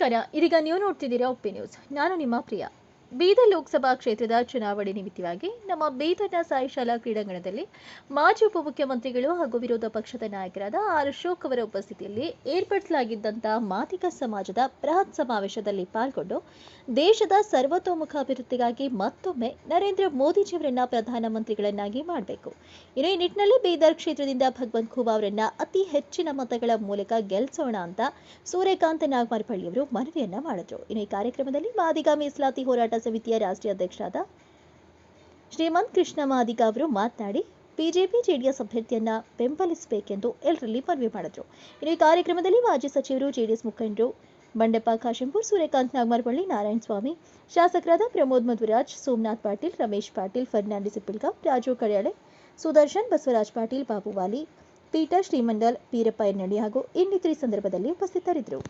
ನಮಸ್ಕಾರ. ಇದೀಗ ನೀವು ನೋಡ್ತಿದ್ದೀರಾ ಒಪ್ಪಿ ನ್ಯೂಸ್. ನಾನು ನಿಮ್ಮ ಪ್ರಿಯಾ. ಬೀದರ್ ಲೋಕಸಭಾ ಕ್ಷೇತ್ರದ ಚುನಾವಣೆ ನಿಮಿತ್ತವಾಗಿ ನಮ್ಮ ಬೀದರ್ನ ಸಾಯಿ ಶಾಲಾ ಕ್ರೀಡಾಂಗಣದಲ್ಲಿ ಮಾಜಿ ಉಪಮುಖ್ಯಮಂತ್ರಿಗಳು ಹಾಗೂ ವಿರೋಧ ಪಕ್ಷದ ನಾಯಕರಾದ ಆರ್ ಅಶೋಕ್ ಅವರ ಉಪಸ್ಥಿತಿಯಲ್ಲಿ ಏರ್ಪಡಿಸಲಾಗಿದ್ದಂತಹ ಮಾದಿಗ ಸಮಾಜದ ಬೃಹತ್ ಸಮಾವೇಶದಲ್ಲಿ ಪಾಲ್ಗೊಂಡು ದೇಶದ ಸರ್ವತೋಮುಖ ಅಭಿವೃದ್ಧಿಗಾಗಿ ಮತ್ತೊಮ್ಮೆ ನರೇಂದ್ರ ಮೋದಿಜಿಯವರನ್ನ ಪ್ರಧಾನಮಂತ್ರಿಗಳನ್ನಾಗಿ ಮಾಡಬೇಕು. ಇನ್ನು ಈ ನಿಟ್ಟಿನಲ್ಲಿ ಬೀದರ್ ಕ್ಷೇತ್ರದಿಂದ ಭಗವಂತ್ ಖೂಬಾ ಅವರನ್ನ ಅತಿ ಹೆಚ್ಚಿನ ಮತಗಳ ಮೂಲಕ ಗೆಲ್ಲಿಸೋಣ ಅಂತ ಸೂರ್ಯಕಾಂತ್ ನಾಗಮರಪಳ್ಳಿಯವರು ಮನವಿಯನ್ನ ಮಾಡಿದ್ರು. ಇನ್ನು ಈ ಕಾರ್ಯಕ್ರಮದಲ್ಲಿ ಮಾದಿಗ ಮೀಸಲಾತಿ ಹೋರಾಟ ಸಮಿತಿಯ ರಾಷ್ಟ್ರೀಯ ಅಧ್ಯಕ್ಷರಾದ ಶ್ರೀಮಂತ್ ಕೃಷ್ಣ ಮಾದಿಗ ಅವರು ಮಾತನಾಡಿ ಬಿಜೆಪಿ ಜೆಡಿಎಸ್ ಅಭ್ಯರ್ಥಿಯನ್ನ ಬೆಂಬಲಿಸಬೇಕೆಂದು ಎಲ್ಲರಲ್ಲಿ ಮನವಿ ಮಾಡಿದ್ರು. ಇನ್ನು ಈ ಕಾರ್ಯಕ್ರಮದಲ್ಲಿ ಮಾಜಿ ಸಚಿವರು, ಜೆಡಿಎಸ್ ಮುಖಂಡರು ಬಂಡೆಪ್ಪ ಕಾಶೆಂಪೂರ್, ಸೂರ್ಯಕಾಂತ್ ನಾಗಮರಪಳ್ಳಿ, ನಾರಾಯಣ ಸ್ವಾಮಿ, ಶಾಸಕರಾದ ಪ್ರಮೋದ್ ಮಧುರಾಜ್, ಸೋಮನಾಥ್ ಪಾಟೀಲ್, ರಮೇಶ್ ಪಾಟೀಲ್, ಫರ್ನಾಂಡಿಸ್ ಇಪ್ಪಿಲ್ಗಾವ್, ರಾಜು ಕಡ್ಯಾಳೆ, ಸುದರ್ಶನ್, ಬಸವರಾಜ್ ಪಾಟೀಲ್, ಬಾಬುವಾಲಿ, ಪೀಟರ್ ಶ್ರೀಮಂಡಲ್, ವೀರಪ್ಪ ಎನ್ನಡಿ ಹಾಗೂ ಇನ್ನಿತರೆ ಸಂದರ್ಭದಲ್ಲಿ ಉಪಸ್ಥಿತರಿದ್ದರು.